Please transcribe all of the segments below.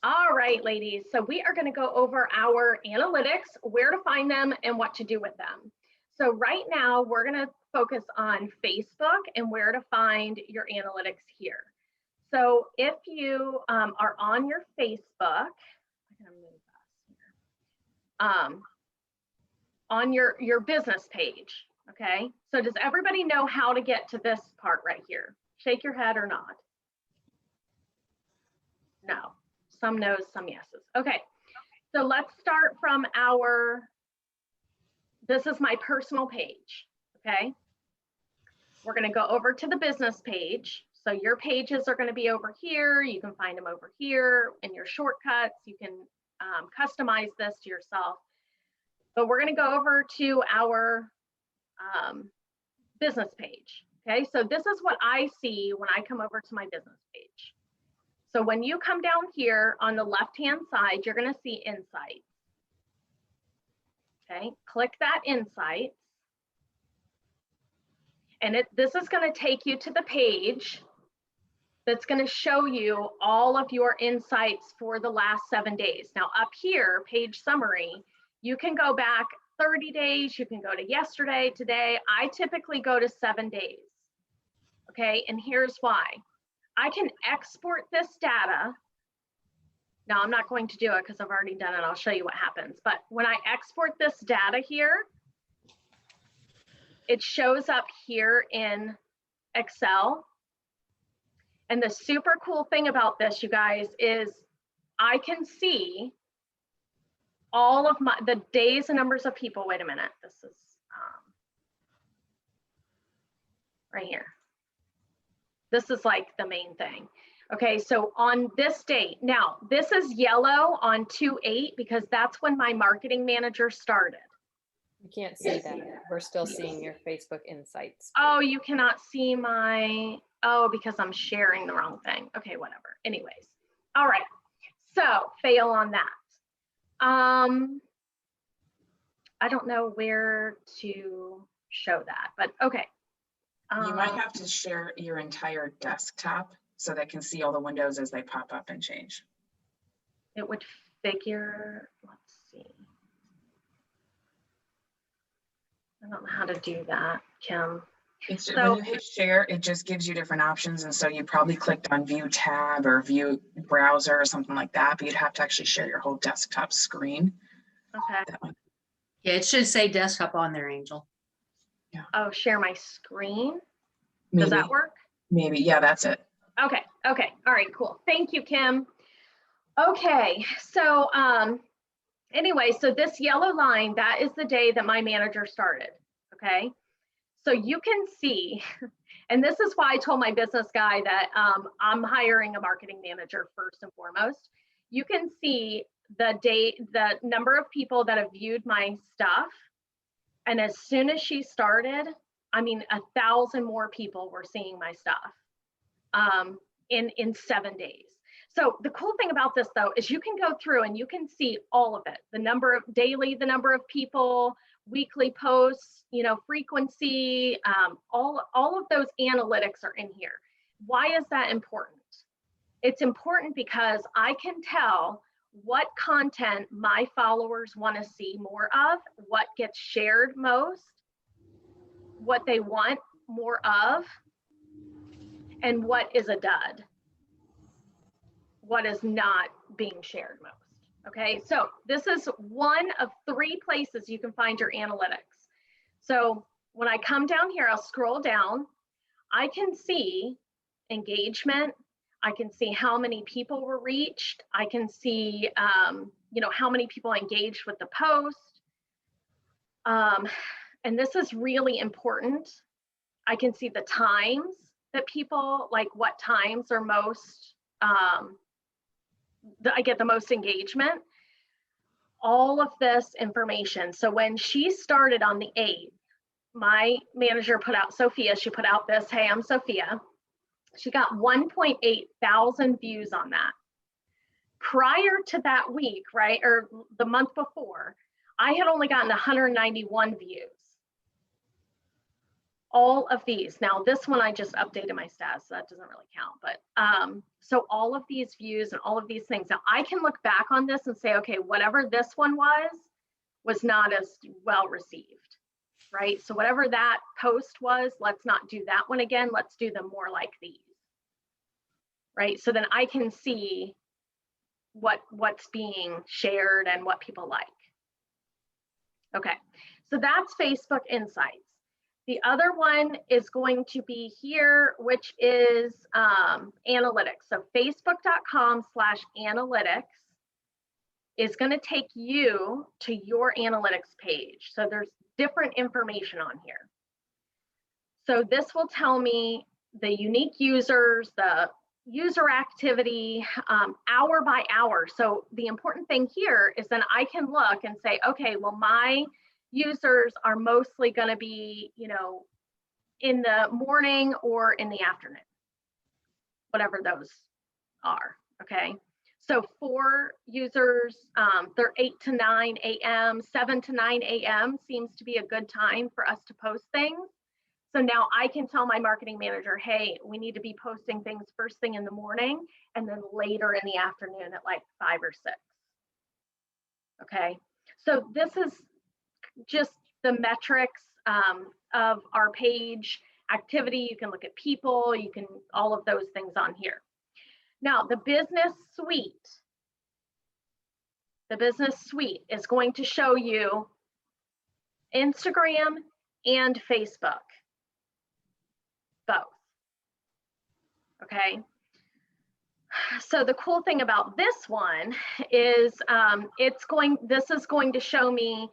All right, ladies. So we are going to go over our analytics, where to find them and what to do with them. So right now we're going to focus on Facebook and where to find your analytics here. So if you are on your Facebook, on your business page, okay? So does everybody know how to get to this part right here? Shake your head or nod. No. Some no's, some yeses. Okay, so let's start from this is my personal page, okay? We're gonna go over to the business page. So your pages are gonna be over here. You can find them over here in your shortcuts. You can customize this to yourself. But we're gonna go over to our business page, okay? So this is what I see when I come over to my business page. So when you come down here on the left-hand side, you're going to see Insights. Okay, click that Insights. And this is going to take you to the page that's going to show you all of your insights for the last 7 days. Now up here, page summary, you can go back 30 days, you can go to yesterday, today. I typically go to 7 days. Okay, and here's why. I can export this data. Now I'm not going to do it because I've already done it. I'll show you what happens. But when I export this data here, it shows up here in Excel. And the super cool thing about this, you guys, is I can see all of the days and numbers of people. Wait a minute. This is right here. This is like the main thing. Okay, so on this date, now this is yellow on 2/8 because that's when my marketing manager started. You can't see that. We're still seeing your Facebook Insights. Oh, you cannot see my, oh, because I'm sharing the wrong thing. Okay, whatever. Anyways, all right, so fail on that. I don't know where to show that, but okay. You might have to share your entire desktop so they can see all the windows as they pop up and change. It would figure, let's see. I don't know how to do that, Kim. It's just, when you hit share, it just gives you different options. And so you probably clicked on view tab or view browser or something like that, but you'd have to actually share your whole desktop screen. Okay. Yeah, it should say desktop on there, Angel. Yeah. Oh, share my screen. Maybe. Does that work? Maybe, yeah, that's it. Okay, okay, all right, cool. Thank you, Kim. Okay, so anyway, so this yellow line, that is the day that my manager started, okay? So you can see, and this is why I told my business guy that I'm hiring a marketing manager first and foremost. You can see the date, the number of people that have viewed my stuff. And as soon as she started, I mean, 1,000 more people were seeing my stuff in 7 days. So the cool thing about this though, is you can go through and you can see all of it. The number of daily, the number of people, weekly posts, you know, frequency, all of those analytics are in here. Why is that important? It's important because I can tell what content my followers want to see more of, what gets shared most, what they want more of, and what is a dud, what is not being shared most. Okay, so this is one of 3 places you can find your analytics. So when I come down here, I'll scroll down, I can see engagement, I can see how many people were reached. I can see, you know, how many people engaged with the post. And this is really important. I can see the times that people, like what times are most, I get the most engagement. All of this information. So when she started on the 8th, my manager put out, Sophia, she put out this, hey, I'm Sophia. She got 1.8 thousand views on that. Prior to that week, right, or the month before, I had only gotten 191 views. all of these. Now this one, I just updated my stats, so that doesn't really count, but so all of these views and all of these things. Now I can look back on this and say, okay, whatever this one was not as well received, right? So whatever that post was, let's not do that one again. Let's do them more like these, right? So then I can see what's being shared and what people like. Okay, so that's Facebook Insights. The other one is going to be here, which is analytics. So facebook.com/analytics is going to take you to your analytics page. So there's different information on here. So this will tell me the unique users, the user activity, hour by hour. So the important thing here is then I can look and say, okay, well, my users are mostly going to be, you know, in the morning or in the afternoon, whatever those are. Okay. So for users, they're 8 to 9 a.m., 7 to 9 a.m. seems to be a good time for us to post things. So now I can tell my marketing manager, hey, we need to be posting things first thing in the morning and then later in the afternoon at like 5 or 6. Okay. So this is just the metrics of our page activity. You can look at people, you can, all of those things on here. Now, the business suite is going to show you Instagram and Facebook, both. Okay. So the cool thing about this one is this is going to show me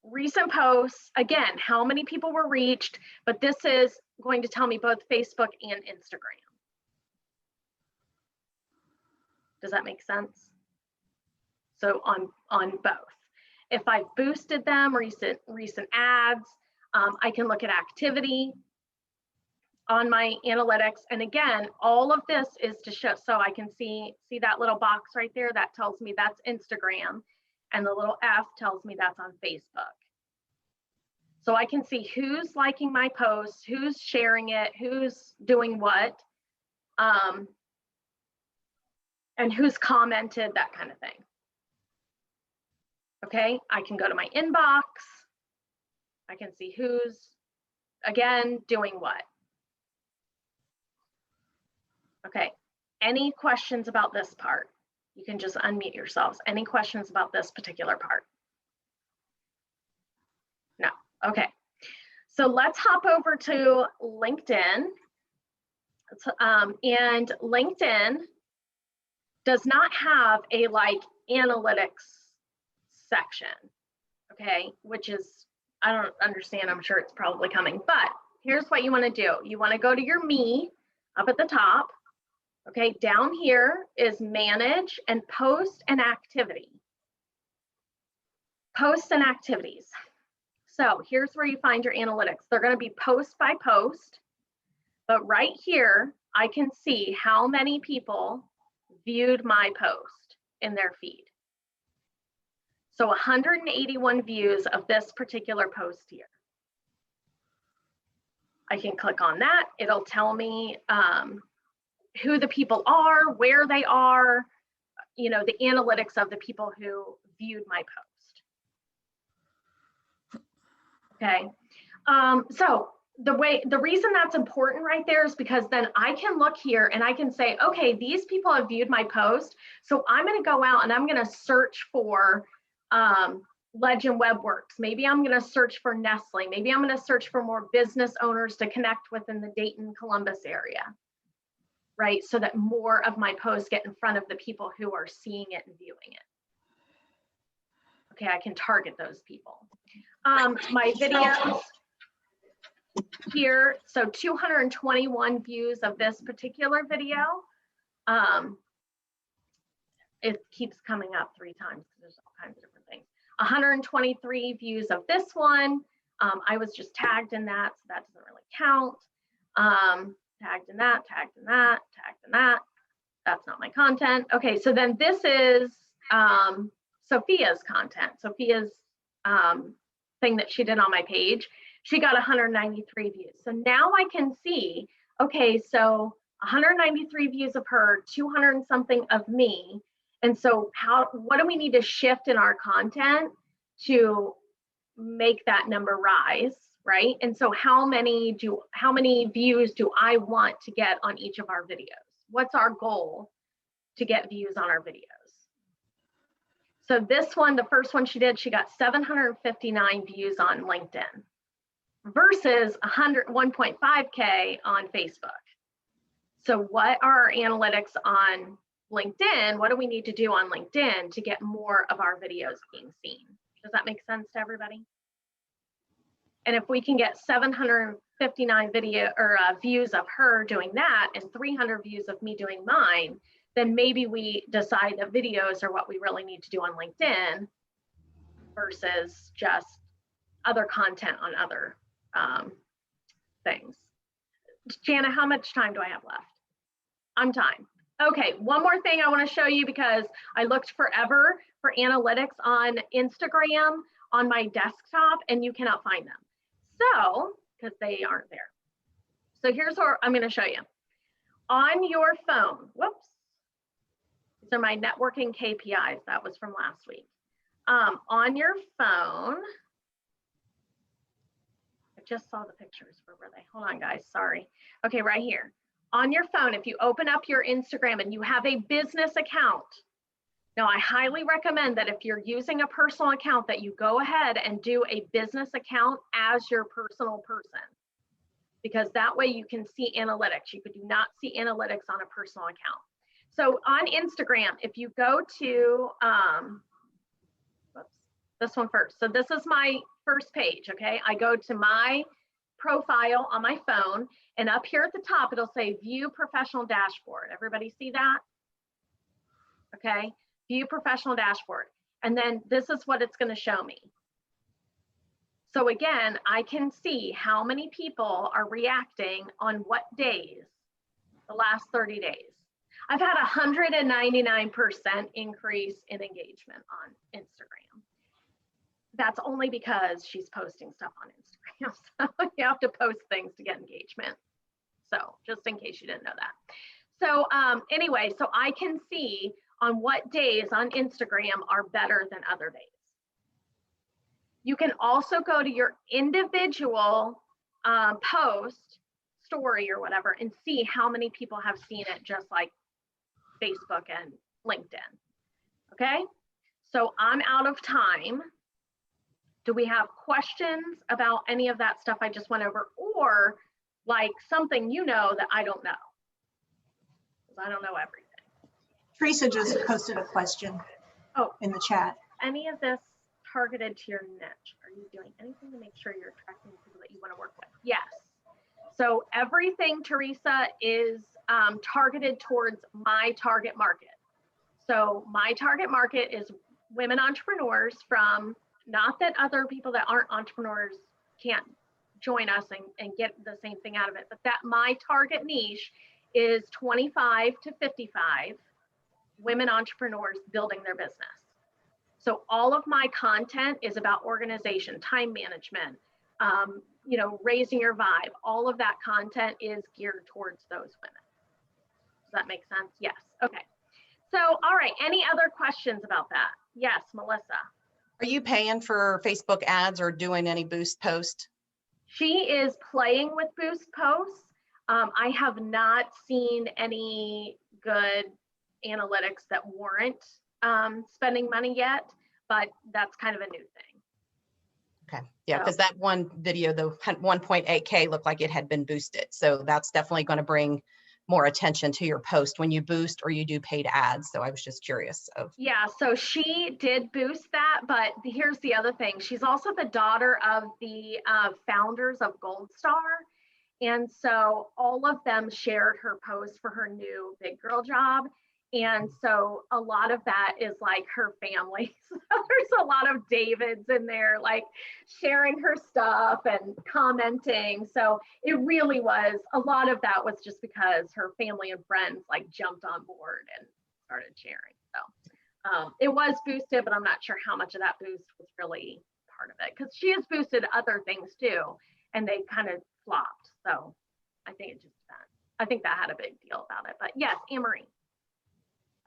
recent posts, again, how many people were reached, but this is going to tell me both Facebook and Instagram. Does that make sense? So on both. If I've boosted them, recent ads, I can look at activity on my analytics. And again, all of this is to show, so I can see that little box right there, that tells me that's Instagram. And the little F tells me that's on Facebook. So I can see who's liking my posts, who's sharing it, who's doing what, and who's commented, that kind of thing. Okay, I can go to my inbox. I can see who's, again, doing what. Okay, any questions about this part? You can just unmute yourselves. Any questions about this particular part? No, okay. So let's hop over to LinkedIn. And LinkedIn does not have a like analytics section, okay, which is, I don't understand, I'm sure it's probably coming, but here's what you want to do. You want to go to your me up at the top. Okay, down here is manage and post and activity. Posts and activities. So here's where you find your analytics. They're going to be post by post, but right here, I can see how many people viewed my post in their feed. So 181 views of this particular post here. I can click on that. It'll tell me who the people are, where they are, you know, the analytics of the people who viewed my post. Okay, so the reason that's important right there is because then I can look here and I can say, okay, these people have viewed my post, so I'm going to go out and I'm going to search for Legend WebWorks. Maybe I'm going to search for Nestle. Maybe I'm going to search for more business owners to connect with in the Dayton, Columbus area, right? So that more of my posts get in front of the people who are seeing it and viewing it. Okay, I can target those people. My videos here, so 221 views of this particular video. It keeps coming up 3 times because there's all kinds of different things. 123 views of this one. I was just tagged in that, so that doesn't really count. Tagged in that, tagged in that, tagged in that. That's not my content. Okay, so then this is Sophia's content. Sophia's thing that she did on my page. she got 193 views. So now I can see, okay, so 193 views of her, 200 and something of me. And so what do we need to shift in our content to make that number rise, right? And so how many views do I want to get on each of our videos? What's our goal to get views on our videos? So this one, the first one she did, she got 759 views on LinkedIn versus 1.5K on Facebook. So what are our analytics on LinkedIn? What do we need to do on LinkedIn to get more of our videos being seen? Does that make sense to everybody? And if we can get 759 views of her doing that and 300 views of me doing mine, then maybe we decide that videos are what we really need to do on LinkedIn versus just other content on other things. Jana, how much time do I have left? I'm time. Okay, one more thing I want to show you because I looked forever for analytics on Instagram on my desktop and you cannot find them. So, because they aren't there. So here's what I'm going to show you. On your phone, whoops, these are my networking KPIs. That was from last week. On your phone, I just saw the pictures. Where were they? Hold on, guys. Sorry. Okay, right here. On your phone, if you open up your Instagram and you have a business account, now I highly recommend that if you're using a personal account that you go ahead and do a business account as your personal person, because that way you can see analytics. You do not see analytics on a personal account. So on Instagram, if you go to, this one first. So this is my first page, okay? I go to my profile on my phone, and up here at the top, it'll say View Professional Dashboard. Everybody see that? Okay, View Professional Dashboard. And then this is what it's gonna show me. So again, I can see how many people are reacting on what days, the last 30 days. I've had 199% increase in engagement on Instagram. That's only because she's posting stuff on Instagram. So you have to post things to get engagement. So just in case you didn't know that. So anyway, so I can see on what days on Instagram are better than other days. You can also go to your individual post, story or whatever, and see how many people have seen it, just like Facebook and LinkedIn. Okay, so I'm out of time. Do we have questions about any of that stuff I just went over, or like something you know that I don't know? Because I don't know everything. Teresa just posted a question in the chat. Any of this targeted to your niche? Are you doing anything to make sure you're attracting people that you want to work with? Yes. So everything, Teresa, is targeted towards my target market. So my target market is women entrepreneurs from, not that other people that aren't entrepreneurs can't join us and get the same thing out of it, but that my target niche is 25 to 55 women entrepreneurs building their business. So all of my content is about organization, time management, you know, raising your vibe. All of that content is geared towards those women. Does that make sense? Yes. Okay. So, all right. Any other questions about that? Yes, Melissa. Are you paying for Facebook ads or doing any boost post? She is playing with boost posts. I have not seen any good analytics that warrant spending money yet, but that's kind of a new thing. Okay, yeah, because that one video, the 1.8K looked like it had been boosted. So that's definitely going to bring more attention to your post when you boost or you do paid ads. So I was just curious of. Yeah, so she did boost that, but here's the other thing. She's also the daughter of the founders of Gold Star. And so all of them shared her post for her new big girl job. And so a lot of that is like her family. So there's a lot of Davids in there, like sharing her stuff and commenting. So it really was, a lot of that was just because her family and friends like jumped on board and started sharing. So it was boosted, but I'm not sure how much of that boost was really part of it, because she has boosted other things too. and they kind of flopped. So I think it just depends. I think that had a big deal about it. But yes, Anne-Marie.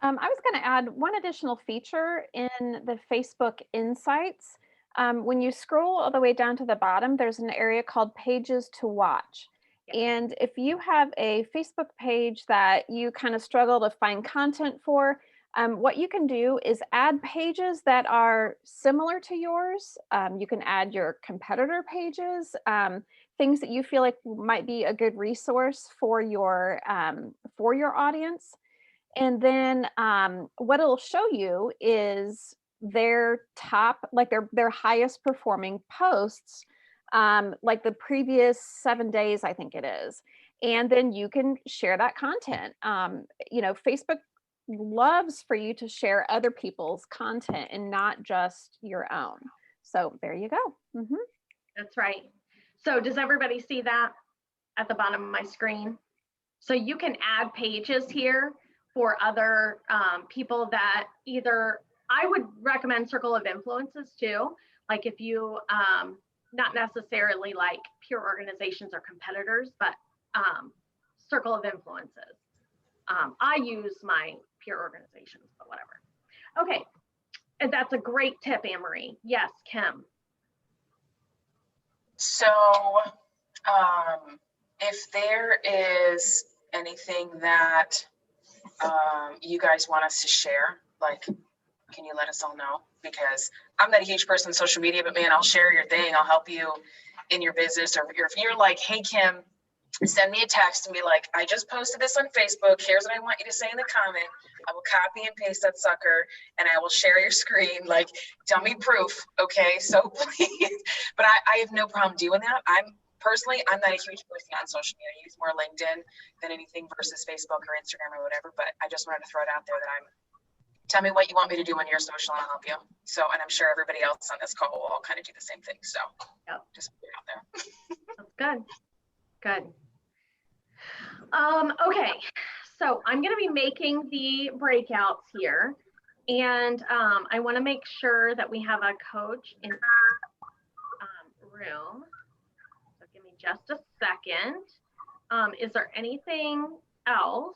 I was going to add one additional feature in the Facebook Insights. When you scroll all the way down to the bottom, there's an area called Pages to Watch. And if you have a Facebook page that you kind of struggle to find content for, what you can do is add pages that are similar to yours. You can add your competitor pages, things that you feel like might be a good resource for your audience. And then what it'll show you is their top, like their highest performing posts, like the previous 7 days, I think it is. And then you can share that content. Facebook loves for you to share other people's content and not just your own. So there you go. Mm-hmm. That's right. So does everybody see that at the bottom of my screen? So you can add pages here for other people that either, I would recommend Circle of Influences too. Like if you, not necessarily like pure organizations or competitors, but Circle of Influences. I use my peer organizations, but whatever. Okay, and that's a great tip, Anne-Marie. Yes, Kim. So if there is anything that you guys want us to share, like, can you let us all know? Because I'm not a huge person on social media, but man, I'll share your thing. I'll help you in your business. Or if you're like, hey, Kim, send me a text and be like, I just posted this on Facebook. Here's what I want you to say in the comment. I will copy and paste that sucker and I will share your screen. Like, tell me proof. Okay, so please. But I have no problem doing that. I'm not a huge person on social media. I use more LinkedIn than anything versus Facebook or Instagram or whatever. But I just wanted to throw it out there that tell me what you want me to do on your social and I'll help you. So, and I'm sure everybody else on this call will all kind of do the same thing. So yep. Just put it out there. That's good. Good. Okay, so I'm going to be making the breakouts here, and I want to make sure that we have a coach in our room. So give me just a second. Is there anything else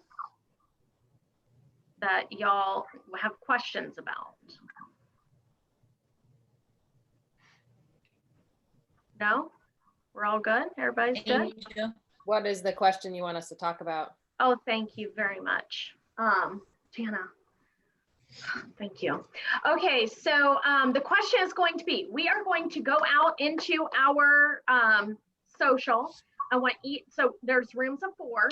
that y'all have questions about? No? We're all good? Everybody's good? What is the question you want us to talk about? Oh, thank you very much. Jana, thank you. Okay, so the question is going to be, we are going to go out into our social. So there's rooms of 4.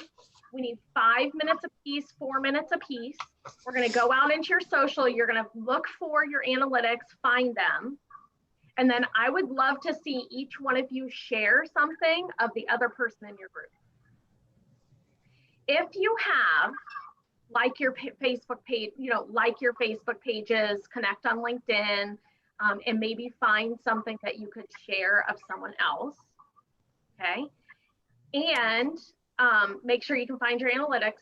We need 5 minutes apiece, 4 minutes apiece. We're gonna go out into your social. You're gonna look for your analytics, find them. And then I would love to see each one of you share something of the other person in your group. If you have, like your Facebook page, like your Facebook pages, connect on LinkedIn, and maybe find something that you could share of someone else, okay? And make sure you can find your analytics.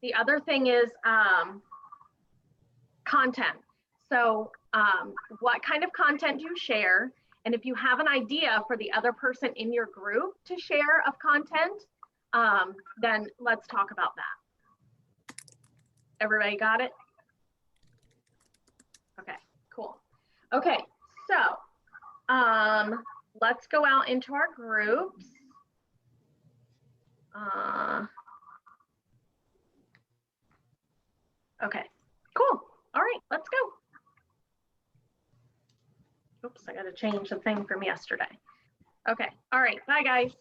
The other thing is content. So what kind of content do you share? And if you have an idea for the other person in your group to share of content, then let's talk about that. Everybody got it? Okay, cool. Okay, so let's go out into our groups. Okay, cool. All right, let's go. Oops, I got to change the thing from yesterday. Okay, all right, bye guys.